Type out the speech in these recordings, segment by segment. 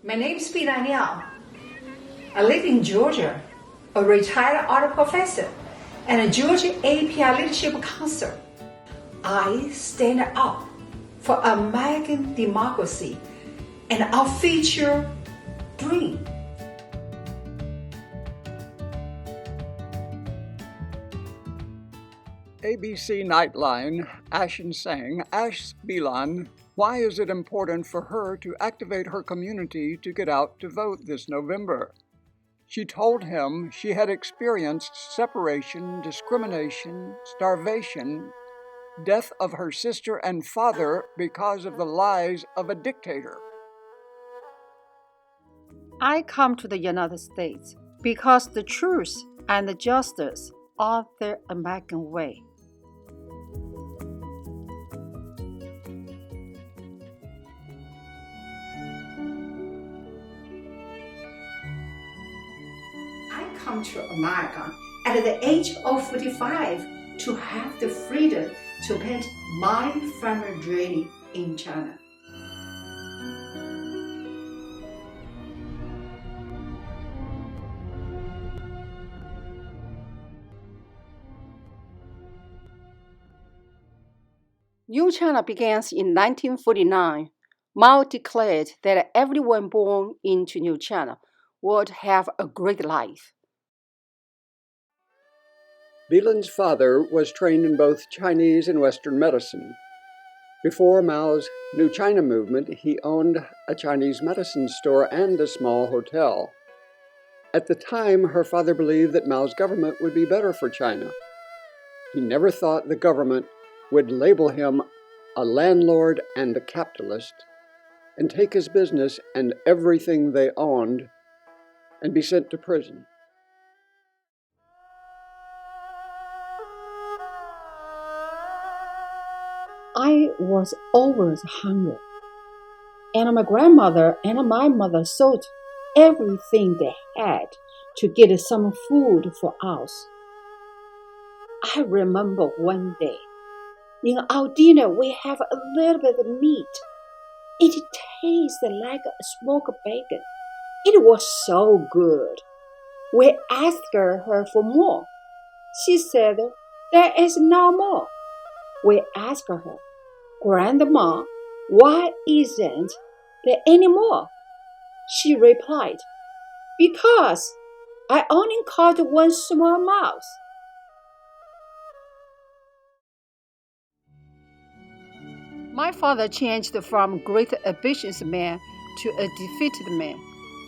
My name is BiLan Liao. I live in Georgia, a retired art professor and a Georgia API Leadership Council. I stand up for American democracy and our future dream. ABC Nightline, Ashen Sang, asks BiLan why is it important for her to activate her community to get out to vote this November. She told him she had experienced separation, discrimination, starvation, death of her sister and father because of the lies of a dictator. I come to the United States because the truth and the justice are the American way. I come to America at the age of 45 to have the freedom to paint my family journey in China. New China began in 1949. Mao declared that everyone born into New China would have a great life. BiLan's father was trained in both Chinese and Western medicine. Before Mao's New China movement, he owned a Chinese medicine store and a small hotel. At the time, her father believed that Mao's government would be better for China. He never thought the government would label him a landlord and a capitalist and take his business and everything they owned and be sent to prison. I was always hungry, and my grandmother and my mother sold everything they had to get some food for us. I remember one day, in our dinner we have a little bit of meat. It tasted like a smoked bacon. It was so good. We asked her for more. She said, "There is no more." We asked her, "Grandma, why isn't there any more?" She replied, "Because I only caught one small mouse." My father changed from great ambitious man to a defeated man,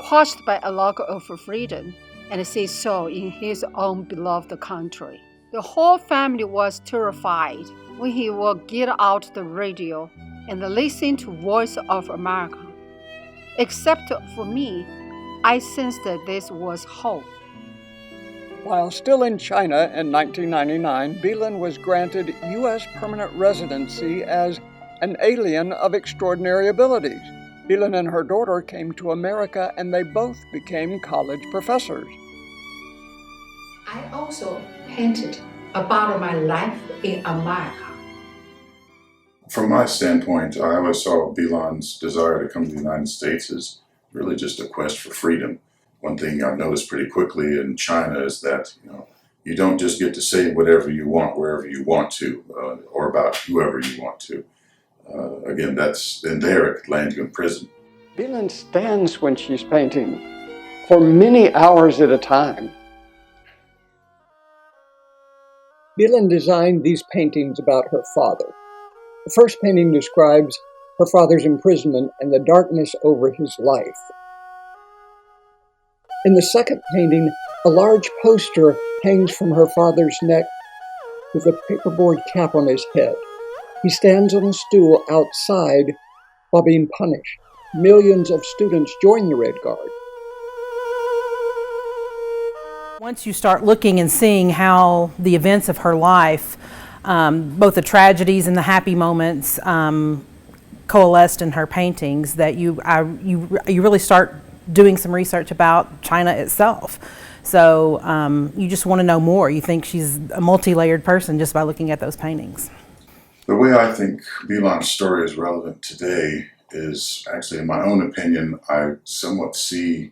crushed by a lack of freedom, and said so in his own beloved country. The whole family was terrified when he would get out the radio and listen to Voice of America. Except for me, I sensed that this was hope. While still in China in 1999, BiLan was granted U.S. permanent residency as an alien of extraordinary abilities. BiLan and her daughter came to America and they both became college professors. I also painted about my life in America. From my standpoint, I always saw BiLan's desire to come to the United States as really just a quest for freedom. One thing I noticed pretty quickly in China is that you don't just get to say whatever you want, wherever you want to, or about whoever you want to. Again, that's in there, it could land you in prison. BiLan stands when she's painting for many hours at a time. BiLan designed these paintings about her father. The first painting describes her father's imprisonment and the darkness over his life. In the second painting, a large poster hangs from her father's neck with a paperboard cap on his head. He stands on a stool outside while being punished. Millions of students join the Red Guard. Once you start looking and seeing how the events of her life, both the tragedies and the happy moments, coalesced in her paintings, that you really start doing some research about China itself. So you just want to know more. You think she's a multi-layered person just by looking at those paintings. The way I think BiLan's story is relevant today is actually, in my own opinion, I somewhat see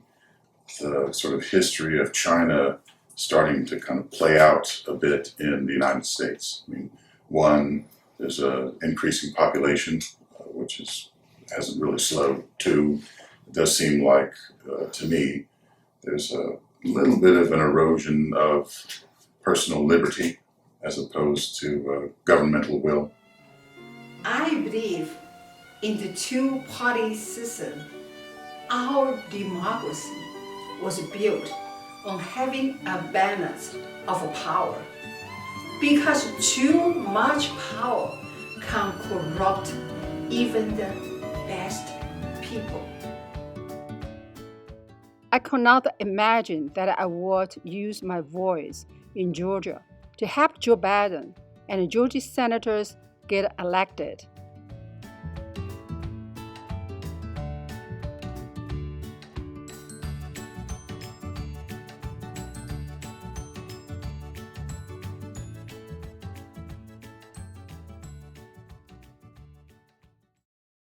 the sort of history of China starting to kind of play out a bit in the United States. I mean, one, there's an increasing population, hasn't really slowed. Two, it does seem like, to me, there's a little bit of an erosion of personal liberty as opposed to governmental will. I believe in the two-party system. Our democracy was built on having a balance of power, because too much power can corrupt even the best people. I could not imagine that I would use my voice in Georgia to help Joe Biden and Georgia senators get elected.